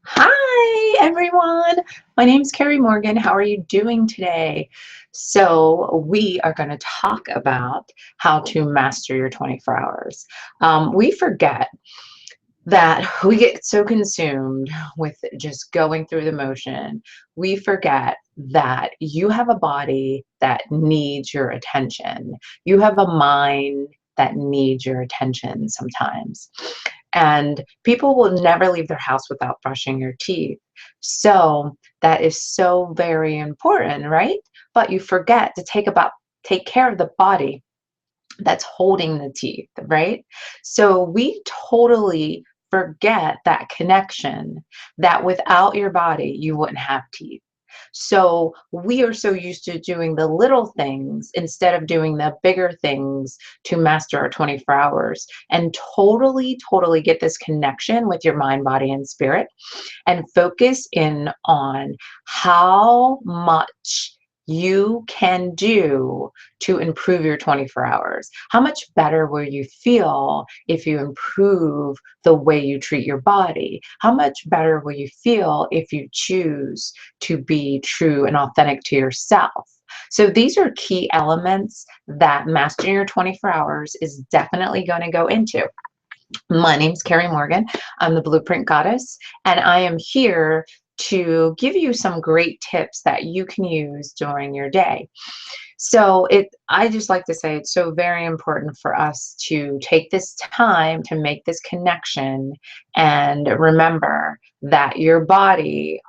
Hi, everyone. My name's Carrie Morgan. How are you doing today? So, we are going to talk about how to master your 24 hours. We forget that we get so consumed with just going through the motion. We forget that you have a body that needs your attention. You have a mind that needs your attention sometimes. And people will never leave their house without brushing your teeth. So that is so very important, right? But you forget to take care of the body that's holding the teeth, right? So we totally forget that connection that without your body, you wouldn't have teeth. So we are so used to doing the little things instead of doing the bigger things to master our 24 hours and totally get this connection with your mind, body, and spirit and focus in on how much you can do to improve your 24 hours. How much better will you feel if you improve the way you treat your body? How much better will you feel if you choose to be true and authentic to yourself? So these are key elements that mastering your 24 hours is definitely going to go into. My name's Carrie Morgan. I'm the Blueprint Goddess, and I am here to give you some great tips that you can use during your day. I just like to say it's so very important for us to take this time to make this connection and remember that your body,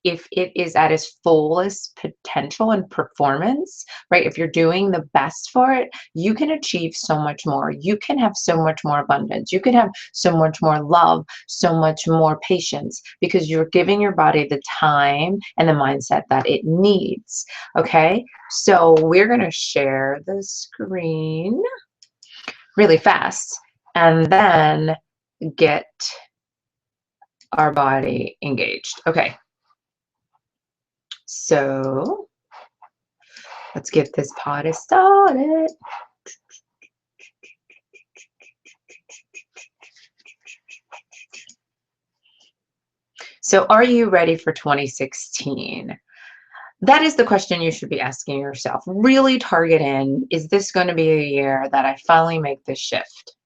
if it is at its fullest potential and performance, right? If you're doing the best for it, you can achieve so much more. You can have so much more abundance. You can have so much more love, so much more patience because you're giving your body the time and the mindset that it needs. Okay, so we're going to share the screen really fast and then get our body engaged. Okay, so let's get this party started. So, are you ready for 2016? That is the question you should be asking yourself. Really target in, is this going to be a year that I finally make this shift?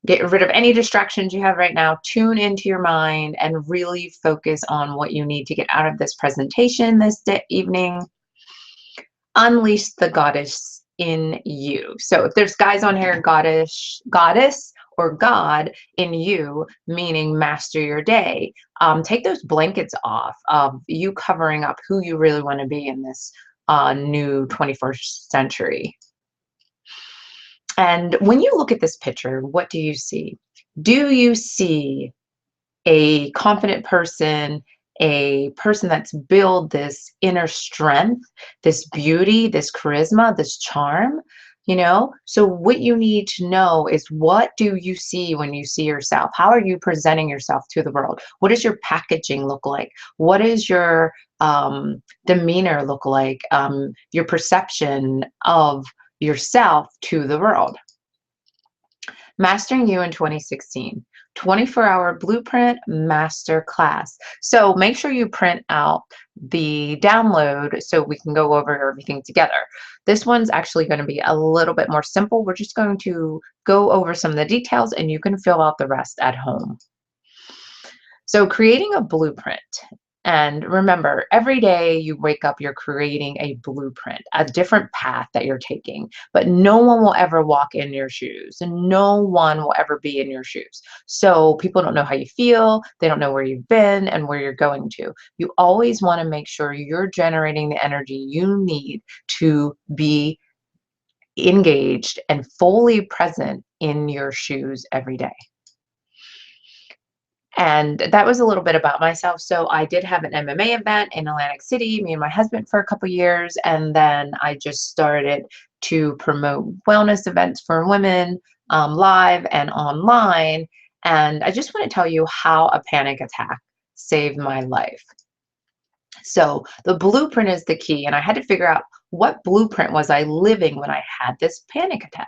Get rid of any distractions you have right now. Tune into your mind and really focus on what you need to get out of this presentation this evening. Unleash the goddess in you. So if there's guys on here, goddess or God in you, meaning master your day, take those blankets off of you covering up who you really want to be in this new 21st century. And when you look at this picture, what do you see? Do you see a confident person, a person that's built this inner strength, this beauty, this charisma, this charm, So what you need to know is, what do you see when you see yourself? How are you presenting yourself to the world? What does your packaging look like? What is your demeanor look like? Your perception of yourself to the world. Mastering You in 2016, 24-hour blueprint master class. So make sure you print out the download so we can go over everything together. This one's actually going to be a little bit more simple. We're just going to go over some of the details and you can fill out the rest at home. So creating a blueprint. And remember, every day you wake up, you're creating a blueprint, a different path that you're taking. But no one will ever walk in your shoes, and no one will ever be in your shoes. So people don't know how you feel, they don't know where you've been and where you're going to. You always want to make sure you're generating the energy you need to be engaged and fully present in your shoes every day. And that was a little bit about myself. So I did have an MMA event in Atlantic City, me and my husband, for a couple years. And then I just started to promote wellness events for women, live and online. And I just want to tell you how a panic attack saved my life. So the blueprint is the key. And I had to figure out, what blueprint was I living when I had this panic attack?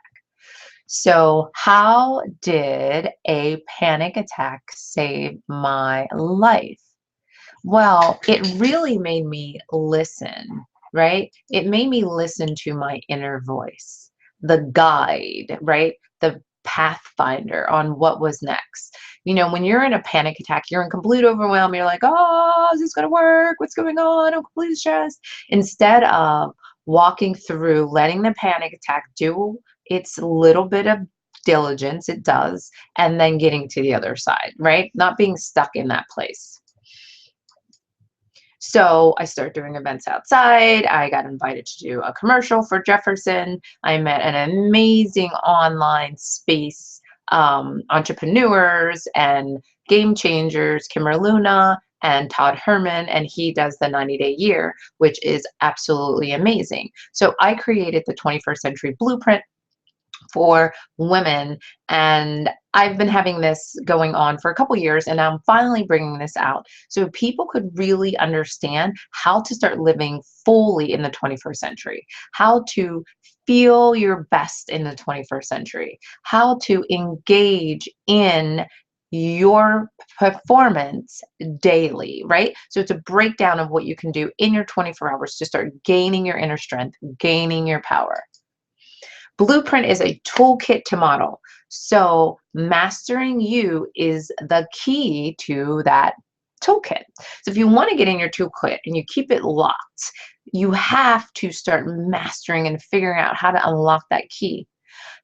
So, how did a panic attack save my life? Well, it really made me listen, right? It made me listen to my inner voice, the guide, right? The pathfinder on what was next. You know, when you're in a panic attack, you're in complete overwhelm. You're like, oh, is this going to work? What's going on? I'm completely stressed. Instead of walking through, letting the panic attack do its little bit of diligence, it does, and then getting to the other side, right? Not being stuck in that place. So I started doing events outside. I got invited to do a commercial for Jefferson. I met an amazing online space entrepreneurs and game changers, Kimmer Luna and Todd Herman, and he does the 90-day year, which is absolutely amazing. So I created the 21st Century Blueprint for women, and I've been having this going on for a couple years, and I'm finally bringing this out so people could really understand how to start living fully in the 21st century, how to feel your best in the 21st century, how to engage in your performance daily, right? So it's a breakdown of what you can do in your 24 hours to start gaining your inner strength, gaining your power. Blueprint is a toolkit to model. So mastering you is the key to that toolkit. So if you want to get in your toolkit and you keep it locked, you have to start mastering and figuring out how to unlock that key.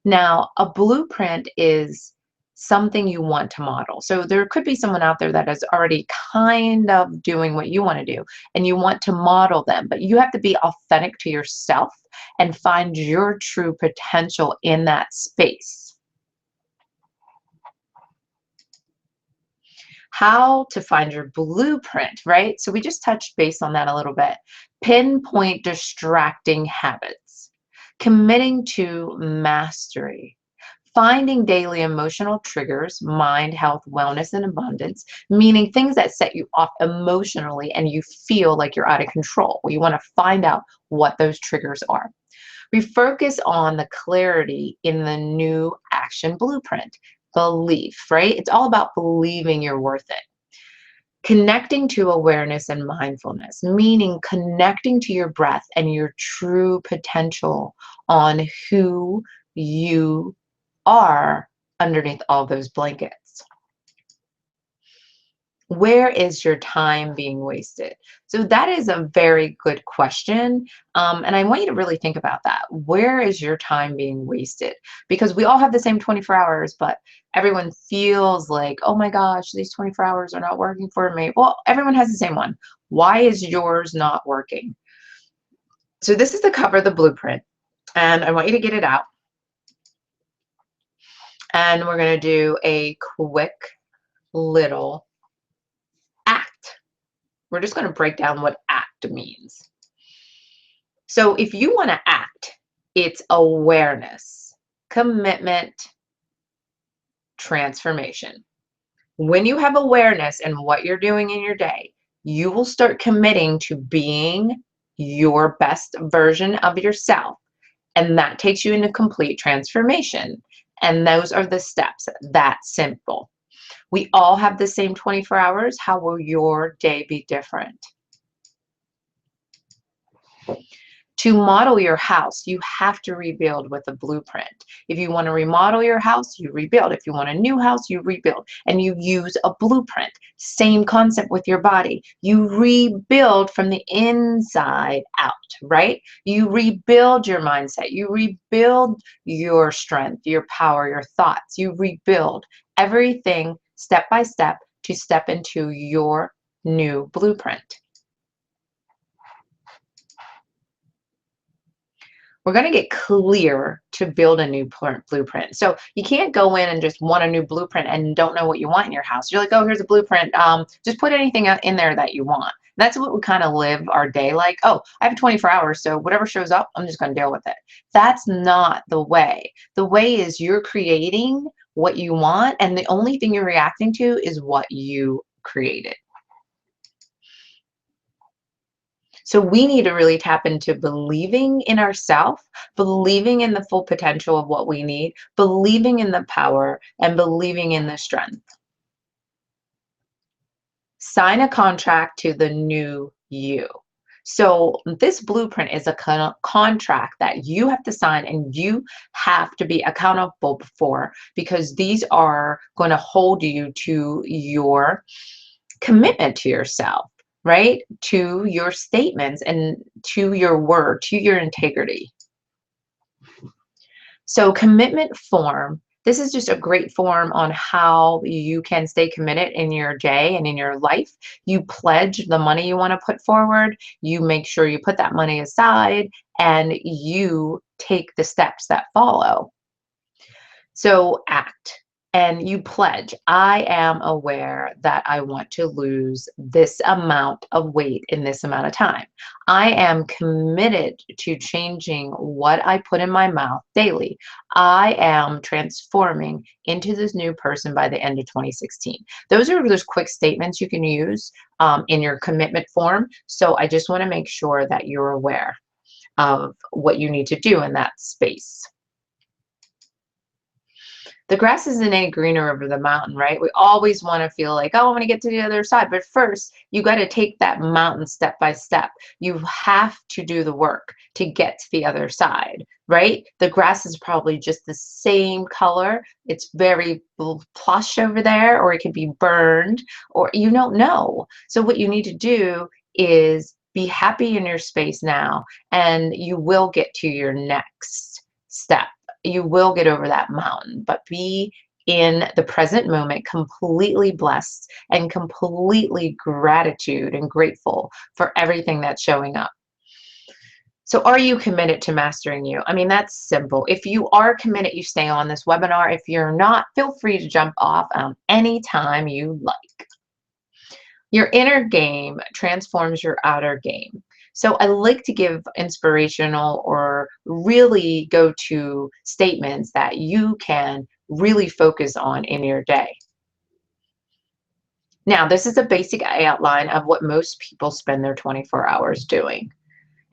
Now, a blueprint is something you want to model. So there could be someone out there that is already kind of doing what you want to do and you want to model them, but you have to be authentic to yourself and find your true potential in that space. How to find your blueprint, right? So we just touched base on that a little bit. Pinpoint distracting habits, committing to mastery, finding daily emotional triggers, mind, health, wellness, and abundance, meaning things that set you off emotionally and you feel like you're out of control. Well, you want to find out what those triggers are. We focus on the clarity in the new action blueprint. Belief, right? It's all about believing you're worth it. Connecting to awareness and mindfulness, meaning connecting to your breath and your true potential on who you are underneath all those blankets. Where is your time being wasted? So that is a very good question. And I want you to really think about that. Where is your time being wasted? Because we all have the same 24 hours, but everyone feels like, oh my gosh, these 24 hours are not working for me. Well, everyone has the same one. Why is yours not working? So this is the cover of the blueprint. And I want you to get it out. And we're going to do a quick little act. We're just going to break down what act means. So if you want to act, it's awareness, commitment, transformation. When you have awareness in what you're doing in your day, you will start committing to being your best version of yourself. And that takes you into complete transformation. And those are the steps. That simple. We all have the same 24 hours. How will your day be different? To model your house, you have to rebuild with a blueprint. If you want to remodel your house, you rebuild. If you want a new house, you rebuild. And you use a blueprint. Same concept with your body. You rebuild from the inside out, right? You rebuild your mindset. You rebuild your strength, your power, your thoughts. You rebuild everything step by step to step into your new blueprint. We're going to get clear to build a new blueprint. So you can't go in and just want a new blueprint and don't know what you want in your house. You're like, oh, here's a blueprint. Just put anything in there that you want. That's what we kind of live our day like. Oh, I have 24 hours, so whatever shows up, I'm just going to deal with it. That's not the way. The way is you're creating what you want, and the only thing you're reacting to is what you created. So we need to really tap into believing in ourselves, believing in the full potential of what we need, believing in the power, and believing in the strength. Sign a contract to the new you. So this blueprint is a contract that you have to sign and you have to be accountable for, because these are going to hold you to your commitment to yourself, right? To your statements and to your word, to your integrity. So commitment form, this is just a great form on how you can stay committed in your day and in your life. You pledge the money you want to put forward, you make sure you put that money aside, and you take the steps that follow. So act and you pledge, I am aware that I want to lose this amount of weight in this amount of time. I am committed to changing what I put in my mouth daily. I am transforming into this new person by the end of 2016. Those are those quick statements you can use in your commitment form. So I just want to make sure that you're aware of what you need to do in that space. The grass isn't any greener over the mountain, right? We always want to feel like, oh, I want to get to the other side. But first, you got to take that mountain step by step. You have to do the work to get to the other side, right? The grass is probably just the same color. It's very plush over there, or it could be burned, or you don't know. So what you need to do is be happy in your space now, and you will get to your next step. You will get over that mountain, but be in the present moment, completely blessed and completely gratitude and grateful for everything that's showing up. So are you committed to mastering you? I mean, that's simple. If you are committed, you stay on this webinar. If you're not, feel free to jump off anytime you like. Your inner game transforms your outer game. So I like to give inspirational or really go to statements that you can really focus on in your day. Now, this is a basic outline of what most people spend their 24 hours doing.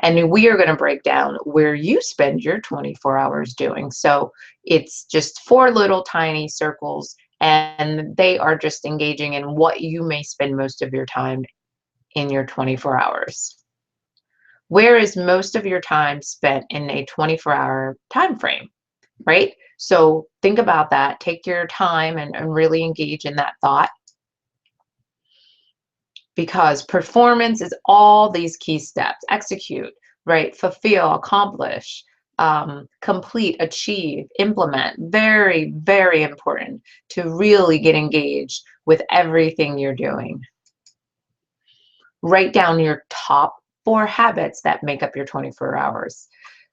And we are going to break down where you spend your 24 hours doing. So it's just 4 little tiny circles, and they are just engaging in what you may spend most of your time in your 24 hours. Where is most of your time spent in a 24-hour time frame, right? So think about that. Take your time and really engage in that thought, because performance is all these key steps. Execute, right? Fulfill, accomplish, complete, achieve, implement. Very, very important to really get engaged with everything you're doing. Write down your top 4 habits that make up your 24 hours,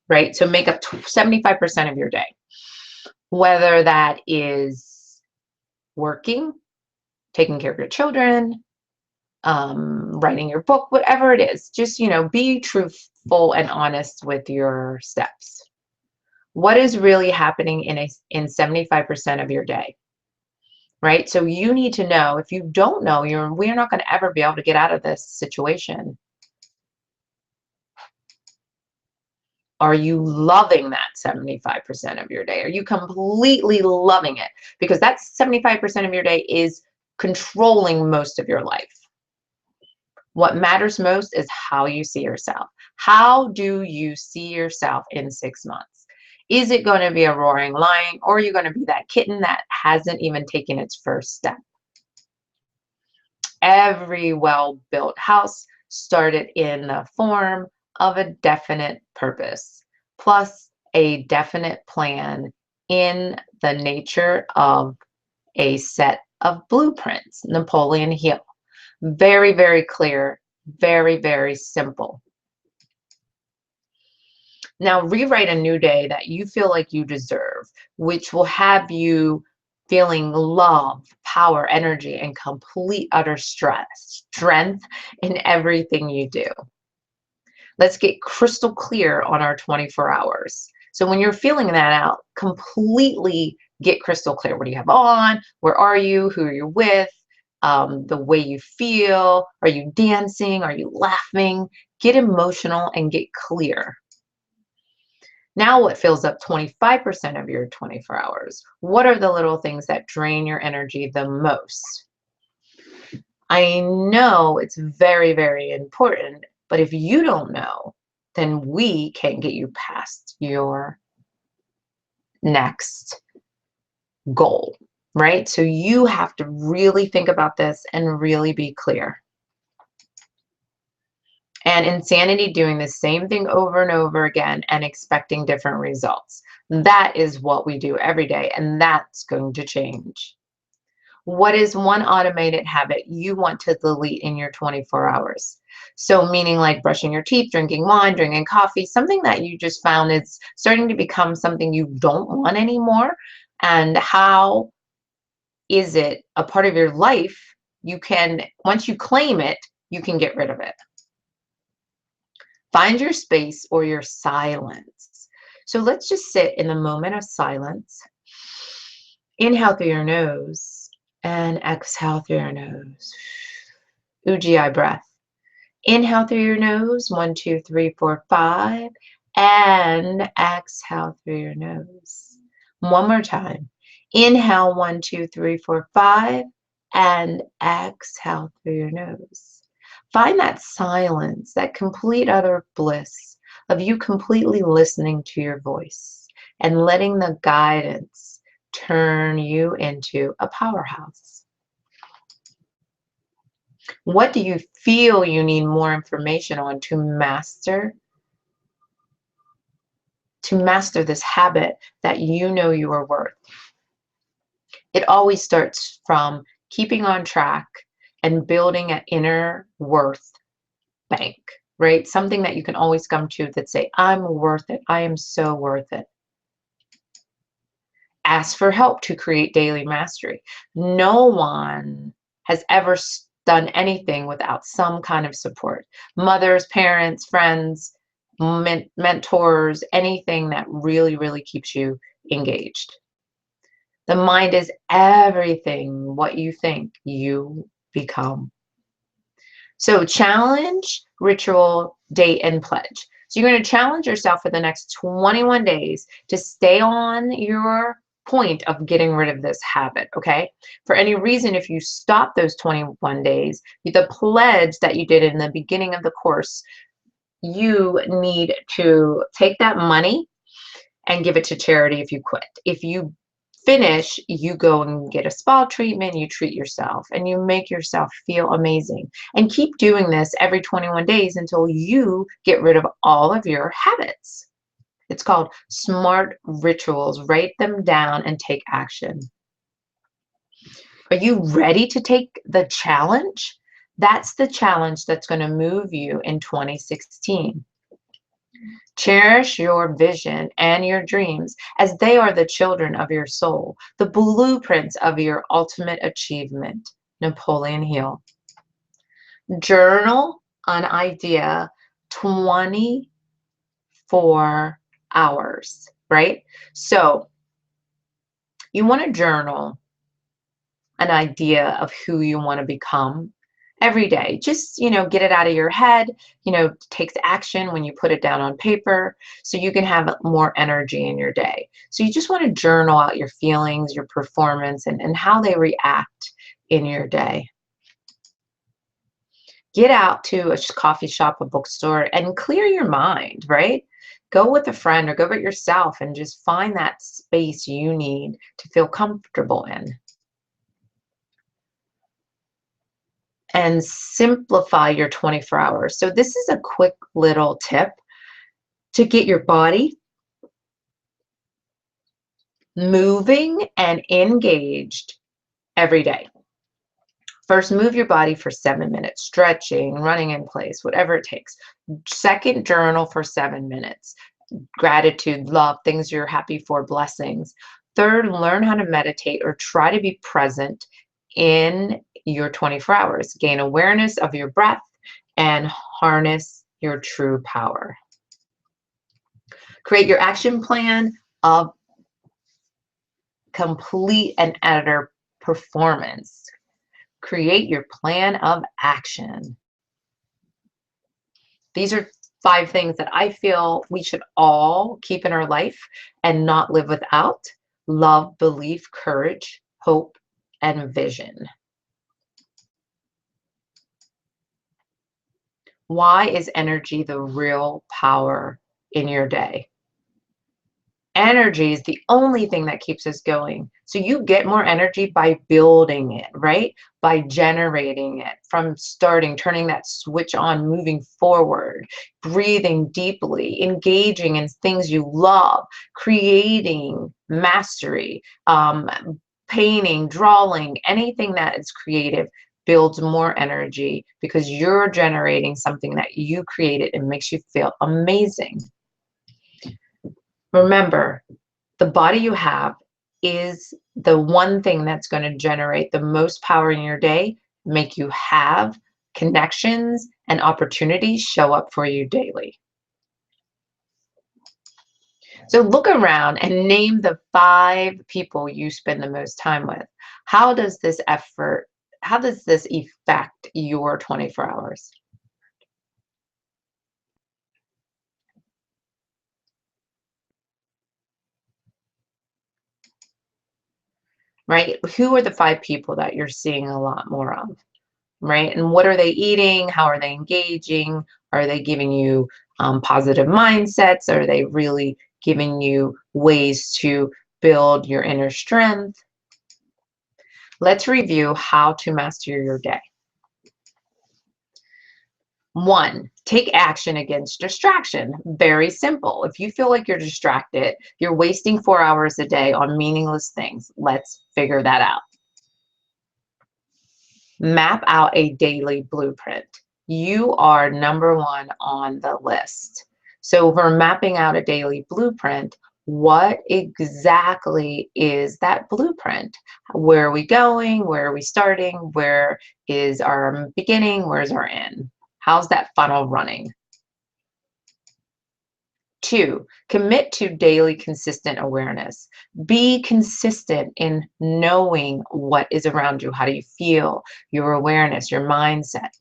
right? So make up 75% of your day. Whether that is working, taking care of your children, writing your book, whatever it is, just, be truthful and honest with your steps. What is really happening in 75% of your day, right? So you need to know. If you don't know, we're not going to ever be able to get out of this situation. Are you loving that 75% of your day? Are you completely loving it? Because that 75% of your day is controlling most of your life. What matters most is how you see yourself. How do you see yourself in 6 months? Is it going to be a roaring lion, or are you going to be that kitten that hasn't even taken its first step? Every well-built house started in the form of a definite purpose, plus a definite plan in the nature of a set of blueprints. Napoleon Hill. Very, very clear, very, very simple. Now rewrite a new day that you feel like you deserve, which will have you feeling love, power, energy, and complete utter strength in everything you do. Let's get crystal clear on our 24 hours. So when you're feeling that out, completely get crystal clear. What do you have on? Where are you? Who are you with? The way you feel. Are you dancing? Are you laughing? Get emotional and get clear. Now what fills up 25% of your 24 hours? What are the little things that drain your energy the most? I know it's very, very important, but if you don't know, then we can't get you past your next goal, right? So you have to really think about this and really be clear. And insanity doing the same thing over and over again and expecting different results. That is what we do every day, and that's going to change. What is one automated habit you want to delete in your 24 hours? So meaning like brushing your teeth, drinking wine, drinking coffee, something that you just found is starting to become something you don't want anymore. And how is it a part of your life? You can, once you claim it, you can get rid of it. Find your space or your silence. So let's just sit in the moment of silence. Inhale through your nose and exhale through your nose. Ujjayi breath. Inhale through your nose, 1, 2, 3, 4, 5, and exhale through your nose. One more time. Inhale, 1, 2, 3, 4, 5, and exhale through your nose. Find that silence, that complete utter bliss of you completely listening to your voice and letting the guidance turn you into a powerhouse. What do you feel you need more information on to master this habit that you know you are worth? It always starts from keeping on track and building an inner worth bank, right? Something that you can always come to that say, I'm worth it. I am so worth it. Ask for help to create daily mastery. No one has ever done anything without some kind of support. Mothers, parents, friends, mentors, anything that really, really keeps you engaged. The mind is everything. What you think, you become. So challenge, ritual, date, and pledge. So you're going to challenge yourself for the next 21 days to stay on your point of getting rid of this habit, okay? For any reason, if you stop those 21 days, the pledge that you did in the beginning of the course, you need to take that money and give it to charity if you quit. If you finish, you go and get a spa treatment, you treat yourself, and you make yourself feel amazing. And keep doing this every 21 days until you get rid of all of your habits. It's called SMART rituals. Write them down and take action. Are you ready to take the challenge? That's the challenge that's going to move you in 2016. Cherish your vision and your dreams as they are the children of your soul, the blueprints of your ultimate achievement. Napoleon Hill. Journal an idea 24 hours, right? So you want to journal an idea of who you want to become every day. Just, get it out of your head. It takes action when you put it down on paper so you can have more energy in your day. So you just want to journal out your feelings, your performance, and how they react in your day. Get out to a coffee shop, a bookstore, and clear your mind, right? Go with a friend or go with yourself and just find that space you need to feel comfortable in. And simplify your 24 hours. So this is a quick little tip to get your body moving and engaged every day. First, move your body for 7 minutes, stretching, running in place, whatever it takes. Second, journal for 7 minutes. Gratitude, love, things you're happy for, blessings. Third, learn how to meditate or try to be present in your 24 hours. Gain awareness of your breath and harness your true power. Create your action plan of complete and utter performance. Create your plan of action. These are 5 things that I feel we should all keep in our life and not live without: love, belief, courage, hope, and vision. Why is energy the real power in your day? Energy is the only thing that keeps us going. So you get more energy by building it, right? By generating it from starting, turning that switch on, moving forward, breathing deeply, engaging in things you love, creating mastery, painting, drawing, anything that is creative builds more energy because you're generating something that you created and makes you feel amazing. Remember, the body you have is the one thing that's going to generate the most power in your day, make you have connections and opportunities show up for you daily. So look around and name the 5 people you spend the most time with. How does this affect your 24 hours? Right? Who are the 5 people that you're seeing a lot more of? Right? And what are they eating? How are they engaging? Are they giving you positive mindsets? Are they really giving you ways to build your inner strength? Let's review how to master your day. 1, take action against distraction. Very simple. If you feel like you're distracted, you're wasting 4 hours a day on meaningless things. Let's figure that out. Map out a daily blueprint. You are number 1 on the list. So we're mapping out a daily blueprint. What exactly is that blueprint? Where are we going? Where are we starting? Where is our beginning? Where's our end? How's that funnel running? 2, commit to daily consistent awareness. Be consistent in knowing what is around you. How do you feel? Your awareness, your mindset.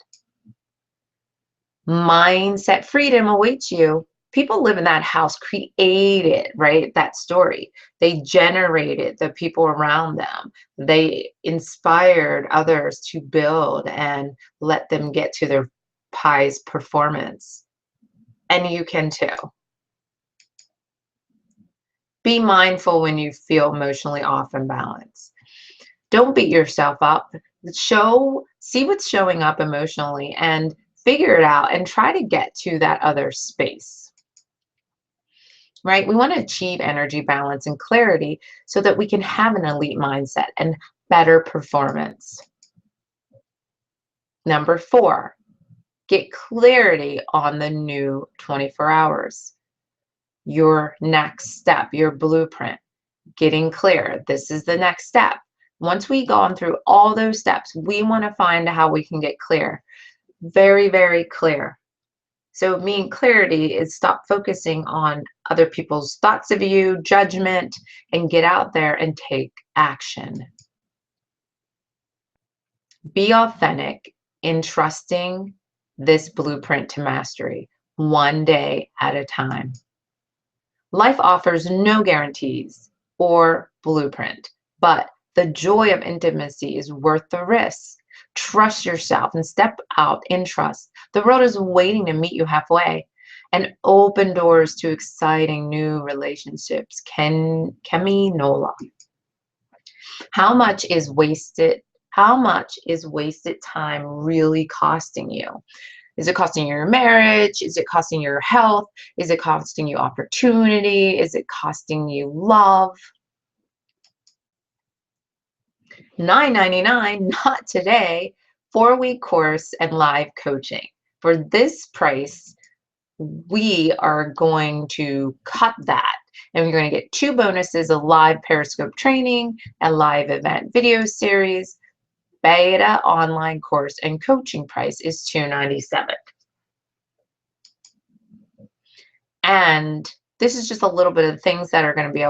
Mindset freedom awaits you. People live in that house, created, right? That story. They generated the people around them. They inspired others to build and let them get to their highest performance. And you can too. Be mindful when you feel emotionally off and balance. Don't beat yourself up. See what's showing up emotionally and figure it out and try to get to that other space. Right? We want to achieve energy balance and clarity so that we can have an elite mindset and better performance. Number 4, get clarity on the new 24 hours. Your next step, your blueprint. Getting clear. This is the next step. Once we've gone through all those steps, we want to find how we can get clear. Very, very clear. So meaning clarity is stop focusing on other people's thoughts of you, judgment, and get out there and take action. Be authentic in trusting this blueprint to mastery, one day at a time. Life offers no guarantees or blueprint, but the joy of intimacy is worth the risk. Trust yourself and step out in trust. The world is waiting to meet you halfway and open doors to exciting new relationships. Kemi Nola. How much is wasted? How much is wasted time really costing you? Is it costing you your marriage? Is it costing you your health? Is it costing you opportunity? Is it costing you love? $9.99, not today. 4-week course and live coaching. For this price, we are going to cut that. And we're going to get 2 bonuses, a live Periscope training, a live event video series. Beta online course and coaching price is $297. And this is just a little bit of things that are going to be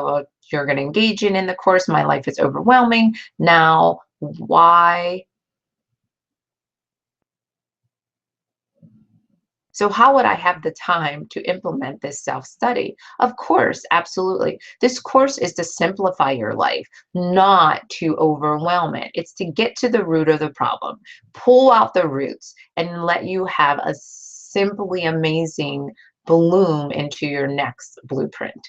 you're going to engage in the course. My life is overwhelming. Now, why? So how would I have the time to implement this self-study? Of course, absolutely. This course is to simplify your life, not to overwhelm it. It's to get to the root of the problem, pull out the roots, and let you have a simply amazing bloom into your next blueprint.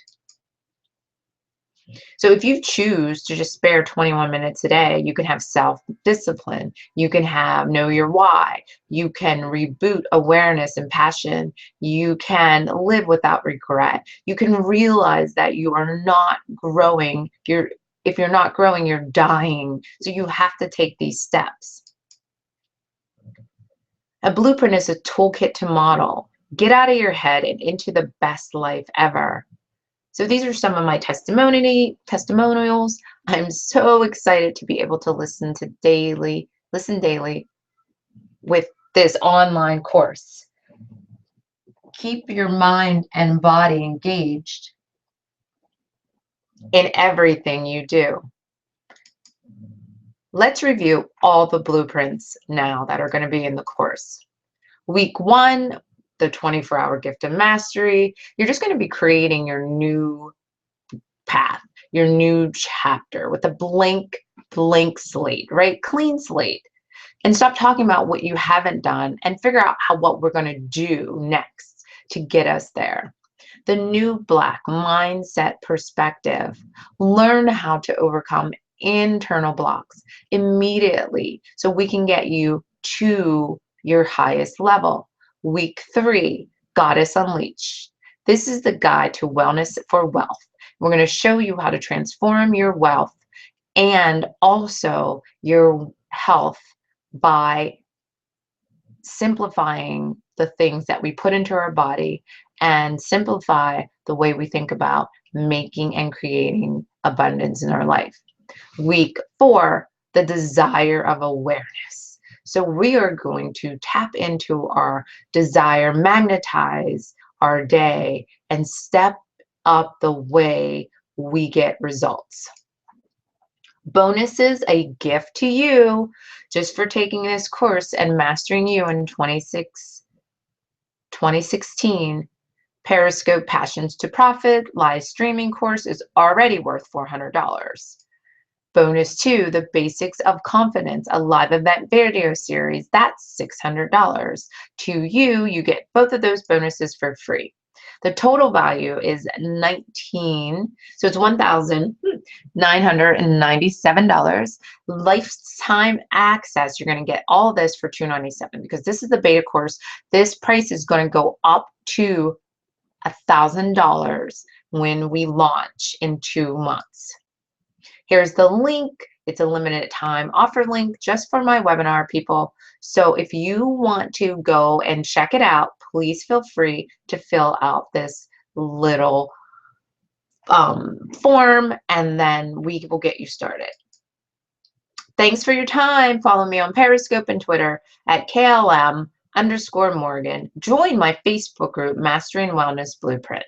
So if you choose to just spare 21 minutes a day, you can have self-discipline, you can have know your why, you can reboot awareness and passion, you can live without regret, you can realize that you are not growing, if you're not growing, you're dying. So you have to take these steps. A blueprint is a toolkit to model. Get out of your head and into the best life ever. So these are some of my testimonials. I'm so excited to be able to listen daily with this online course. Keep your mind and body engaged in everything you do. Let's review all the blueprints now that are going to be in the course. Week 1, the 24-hour gift of mastery. You're just going to be creating your new path, your new chapter with a blank slate, right? Clean slate. And stop talking about what you haven't done and figure out what we're going to do next to get us there. The new black mindset perspective. Learn how to overcome internal blocks immediately so we can get you to your highest level. Week 3, Goddess Unleashed. This is the guide to wellness for wealth. We're going to show you how to transform your wealth and also your health by simplifying the things that we put into our body and simplify the way we think about making and creating abundance in our life. Week 4, the desire of awareness. So we are going to tap into our desire, magnetize our day, and step up the way we get results. Bonuses, a gift to you just for taking this course and mastering you in 2016. Periscope Passions to Profit live streaming course is already worth $400. Bonus 2, the Basics of Confidence, a live event video series, that's $600. To you, you get both of those bonuses for free. The total value is so it's $1,997. Lifetime access, you're going to get all this for $297 because this is the beta course. This price is going to go up to $1,000 when we launch in 2 months. Here's the link. It's a limited time offer link just for my webinar people. So if you want to go and check it out, please feel free to fill out this little form and then we will get you started. Thanks for your time. Follow me on Periscope and Twitter at KLM_Morgan. Join my Facebook group, Mastering Wellness Blueprint.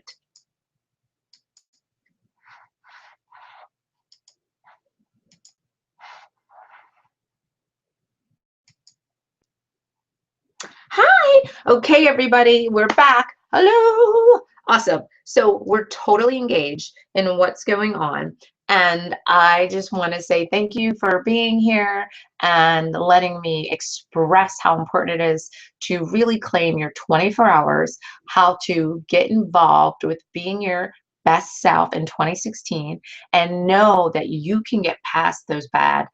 Hi. Okay, everybody, we're back. Hello. Awesome. So we're totally engaged in what's going on. And I just want to say thank you for being here and letting me express how important it is to really claim your 24 hours, how to get involved with being your best self in 2016, and know that you can get past those bad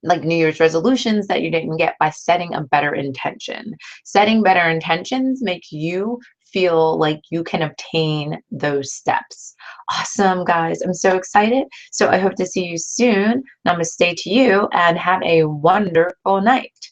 like New Year's resolutions that you didn't get by setting a better intention. Setting better intentions make you feel like you can obtain those steps. Awesome, guys. I'm so excited. So I hope to see you soon. Namaste to you and have a wonderful night.